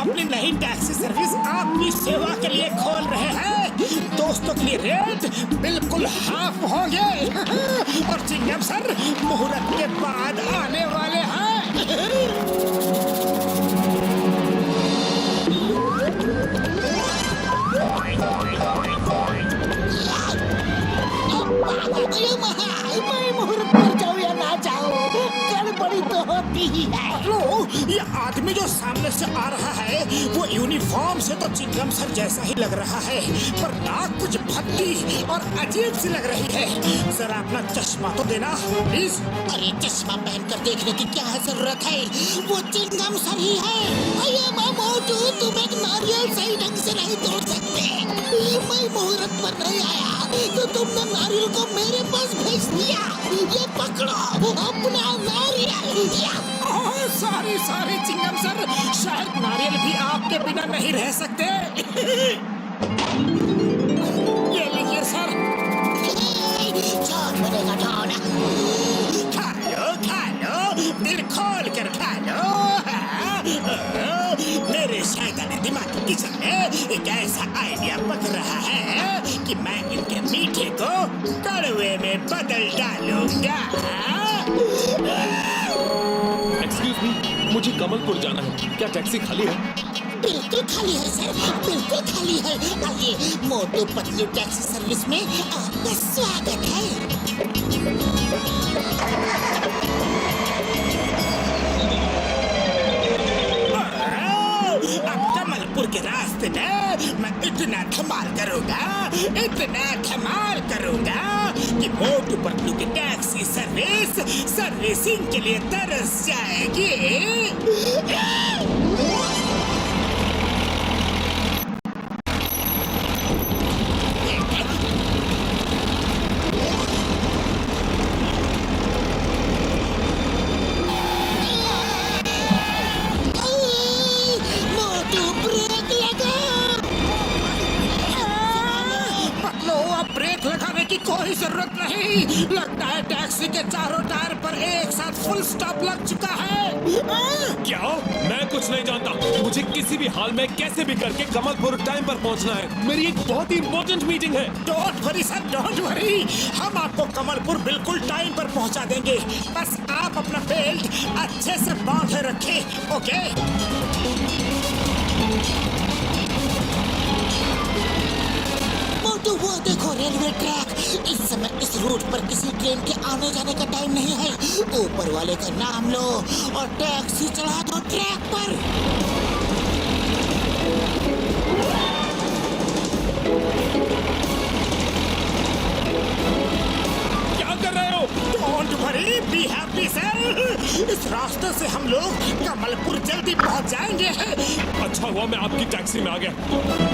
अपनी नई taxi service आपकी सेवा के लिए खोल रहे हैं। दोस्तों के लिए रेट बिल्कुल हाफ होंगे और चिंगम सर मुहूर्त के बाद आने वाले हैं। मैं मुहूर्त पर जाऊँ या ना जाऊँ, गड़बड़ी तो होती ही है। ये आदमी जो सामने से आ रहा है वो यूनिफॉर्म से तो चिंगम सर जैसा ही लग रहा है, पर नाक कुछ भद्दी और अजीब सी लग रही है। जरा अपना चश्मा तो देना प्लीज। अरे चश्मा पहनकर देखने की क्या जरूरत है, वो चिंगम सर ही है। अये मोटू, तुम एक नारियल सही ढंग से नहीं तोड़ सकते। मैं मुहूर्त पर नहीं आया तो तुमने नारियल को मेरे पास भेज दिया। ये पकड़ो अपना नारियल। सॉरी सॉरी चिंगम सर, शायद नारियल भी आपके बिना नहीं रह सकते। ये लीजिए सर। चोर बनेगा डॉन। खा लो, दिल खोल कर खा लो। मेरे शैतानी दिमाग की किचन में एक ऐसा आइडिया पक रहा है कि मैं इनके मीठे को कड़वे में बदल डालूंगा। एक्सक्यूज मी, मुझे कमलपुर जाना है, क्या टैक्सी खाली है? बिल्कुल खाली है सर, बिल्कुल खाली है। आइए, मोटू पतलू टैक्सी सर्विस में आपका स्वागत है। अब कमलपुर के रास्ते में मैं इतना धमाल करूंगा कि मोटू पतलू की टैक्सी सर्विसिंग के लिए तरस जाएगी। कोई जरूरत नहीं, लगता है टैक्सी के चारों टायर पर एक साथ फुल स्टॉप लग चुका है। क्या? मैं कुछ नहीं जानता, मुझे किसी भी हाल में कैसे भी करके कमलपुर टाइम पर पहुंचना है। मेरी एक बहुत ही इंपॉर्टेंट मीटिंग है। Don't worry sir, don't worry, हम आपको कमलपुर बिल्कुल टाइम पर पहुंचा देंगे। बस आप अपना बेल्ट अच्छे से बांधे रखें, ओके? मोटू, वो देखो रेलवे ट्रैक। इस समय इस रूट पर किसी ट्रेन के आने जाने का टाइम नहीं है। ऊपर वाले का नाम लो और टैक्सी चढ़ा दो ट्रैक पर। क्या कर रहे हो? Don't worry, be happy sir. इस रास्ते से हम लोग कमलपुर जल्दी पहुंच जाएंगे। अच्छा हुआ मैं आपकी टैक्सी में आ गया।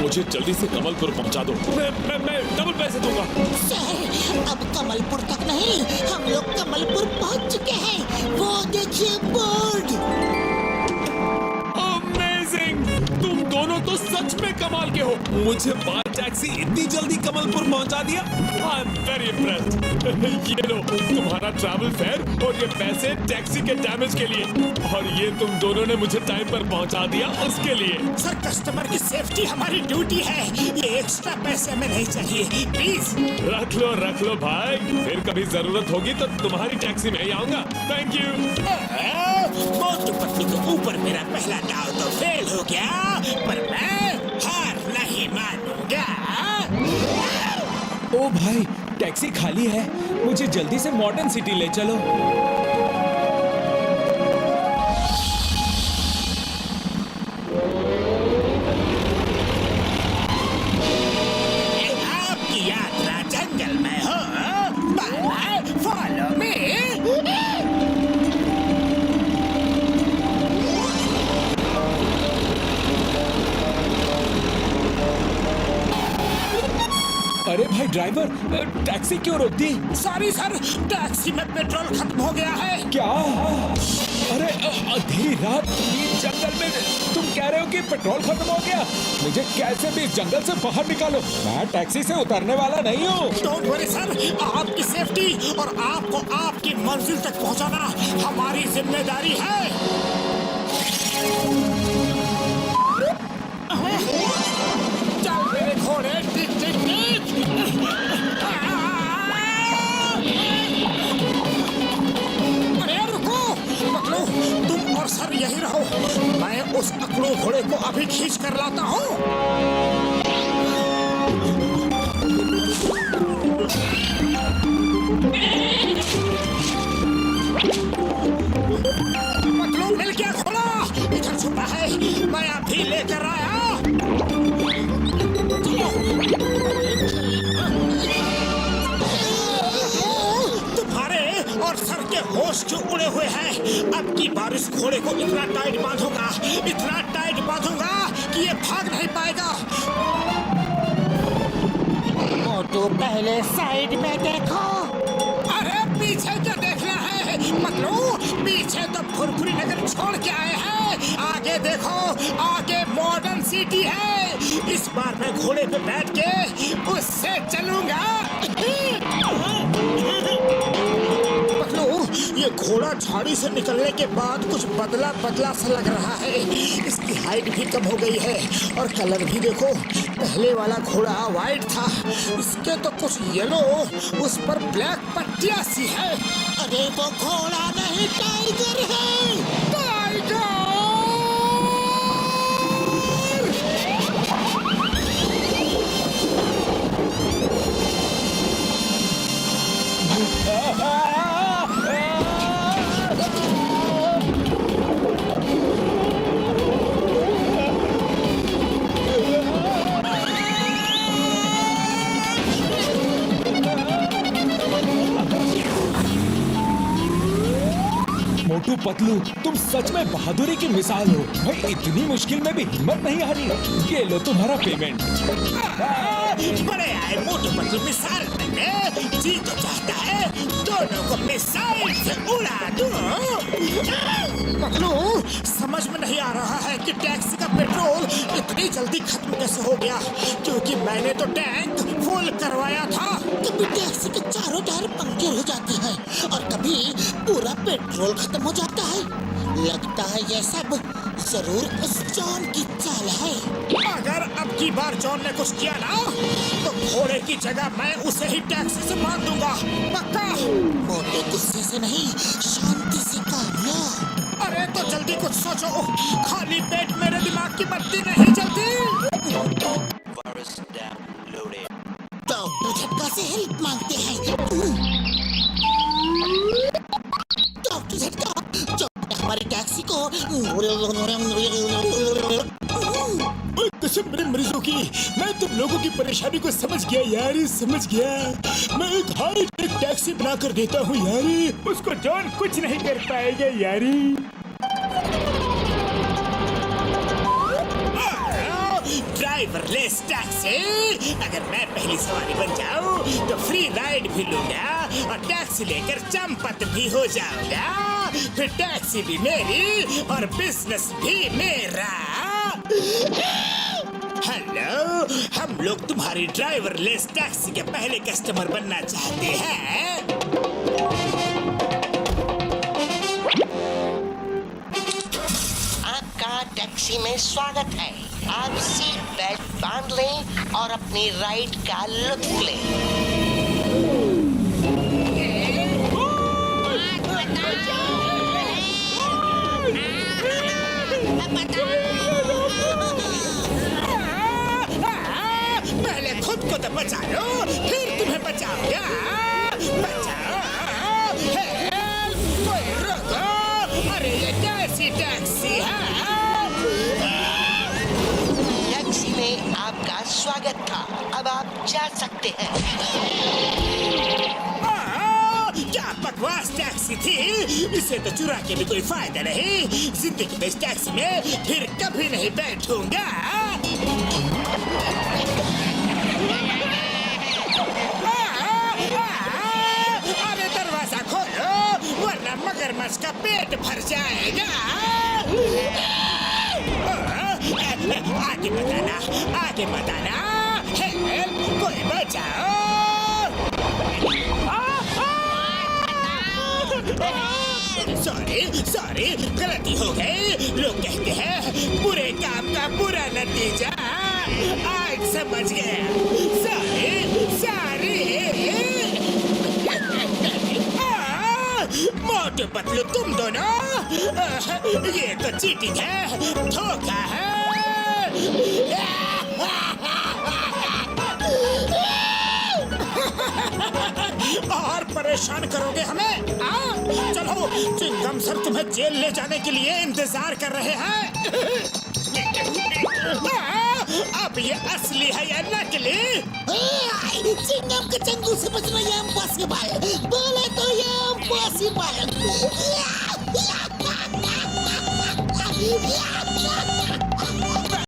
मुझे जल्दी से कमलपुर पहुंचा दो। मैं डबल पैसे दूंगा। सर, अब कमलपुर तक नहीं, हम लोग कमलपुर पहुंच चुके हैं। वो देखिए बोर्ड। अमेजिंग! तुम दोनों तो सच में कमाल के हो। मुझे बाय टैक्सी इतनी जल्दी कमलपुर पहुंचा दिया। I am very impressed. ये लो तुम्हारा ट्रैवल फेयर और ये पैसे टैक्सी के डैमेज के लिए, और ये तुम दोनों ने मुझे टाइम पर पहुंचा दिया उसके लिए। सर, कस्टमर की सेफ्टी हमारी ड्यूटी है, ये एक्स्ट्रा पैसे हमें नहीं चाहिए, प्लीज। रख लो भाई, फिर कभी जरूरत होगी तो तुम्हारी टैक्सी में ही आऊंगा। Thank you. मोटू पतलू के ऊपर मेरा पहला दाव तो फेल हो गया, पर मैं हार नहीं मानूंगा। ओ भाई, टैक्सी खाली है, मुझे जल्दी से मॉडर्न सिटी ले चलो। आपकी यात्रा जंगल में हो, बाय बाय, फॉलो मी। अरे भाई ड्राइवर, टैक्सी क्यों रोक दी? सॉरी सर, टैक्सी में पेट्रोल खत्म हो गया है। क्या? अरे अंधेरी रात बीच जंगल में तुम कह रहे हो कि पेट्रोल खत्म हो गया? मुझे कैसे भी इस जंगल से बाहर निकालो, मैं टैक्सी से उतरने वाला नहीं हूँ। डोंट वरी सर, आपकी सेफ्टी और आपको आपकी मंजिल तक पहुंचाना हमारी जिम्मेदारी है। उस अकड़ू घोड़े को अभी खींच कर लाता हूँ। पतलू मिल गया घोड़ा, इधर छुपा है, मैं अभी लेकर आया। तुम्हारे और सर के होश जो उड़े हुए हैं, अब की बार इस घोड़े को इतना टाइट बांधूंगा, इतना टाइट बांधूंगा कि ये भाग नहीं पाएगा। मोटू पहले साइड में देखो। अरे पीछे क्या देखना है पतलू, पीछे तो फुरफुरी नगर छोड़ के आए हैं, आगे देखो, आगे मॉडर्न सिटी है। इस बार मैं घोड़े पे बैठ के उससे चलूंगा। पतलू, ये घोड़ा झाड़ी से निकलने के बाद कुछ बदला बदला सा लग रहा है। इसकी हाइट भी कम हो गई है और कलर भी देखो, पहले वाला घोड़ा वाइट था, इसके तो कुछ येलो, उस पर ब्लैक पट्टियां सी है। अरे वो घोड़ा नहीं, टाइगर है। टाइगर! मोटू पतलू, तुम सच में बहादुरी की मिसाल हो भाई। इतनी मुश्किल में भी हिम्मत नहीं हारी। ये लो तुम्हारा पेमेंट। बड़े आए मोटू पतलू मिसाइल बनने, जी तो चाहता है दोनों को मिसाइल से उड़ा दो। पतलू, समझ में नहीं आ रहा है कि टैक्सी का पेट्रोल इतनी जल्दी खत्म कैसे हो गया, क्योंकि मैंने तो टैंक फुल करवाया था। कभी टैक्सी के चारों टायर पंक्चर हो जाते हैं और कभी पूरा पेट्रोल खत्म हो जाता है। लगता है ये सब जरूर उस जॉन की चाल है। अगर अब की बार जॉन ने कुछ किया ना, तो घोड़े की जगह मैं उसे ही टैक्सी से बांध दूंगा, पक्का। मोटे गुस्से से नहीं, शांति से काम लो। अरे तो जल्दी कुछ सोचो, खाली पेट मेरे दिमाग की बत्ती नहीं जलती। डॉक्टर झटका से हेल्प मांगते हैं। डॉक्टर झटका, जो हमारी टैक्सी को कसम मेरे मरीजों की, मैं तुम लोगों की परेशानी को समझ गया यार, समझ गया। मैं एक हाई टेक टैक्सी बना कर देता हूँ यारी, उसको जॉन कुछ नहीं कर पाएगा यारी। ड्राइवरलेस टैक्सी, अगर मैं पहली सवारी बन जाऊं तो फ्री राइड भी लूंगा और टैक्सी लेकर चंपत भी हो जाऊंगा। फिर टैक्सी भी मेरी और बिजनेस भी मेरा। हेलो, हम लोग तुम्हारी ड्राइवरलेस टैक्सी के पहले कस्टमर बनना चाहते हैं। आपका टैक्सी में स्वागत है। आप सीट बेल्ट बांध लें और अपनी राइड का लुत्फ लें। पहले खुद को तो बचा लो, फिर तुम्हें बचाऊंगा। बचाओ, हेल्प, कोई रोको। अरे ये कैसी टैक्सी है? टैक्सी में आपका स्वागत था, अब आप जा सकते हैं। क्या बकवास टैक्सी थी, इसे तो चुरा के भी कोई फायदा नहीं। जिंदगी में इस टैक्सी में फिर कभी नहीं बैठूंगा। अरे दरवाजा खोलो, वरना मगरमच्छ का पेट भर जाएगा। आगे बताना, आगे बताना। हेल्प, कोई बचाओ। सॉरी सॉरी, गलती हो गई। लोग कहते हैं बुरे काम का बुरा नतीजा। आज समझ गया। Sorry sorry. मोटू पतलू तुम दोनों, ये तो चीटिंग है, धोखा है। और परेशान करोगे हमें? चलो, चिंगम सर तुम्हें जेल ले जाने के लिए इंतजार कर रहे हैं। अब ये असली है या नकली? चिंगम के चंगू से बचना ये इम्पॉसिबल, बोले तो ये इम्पॉसिबल।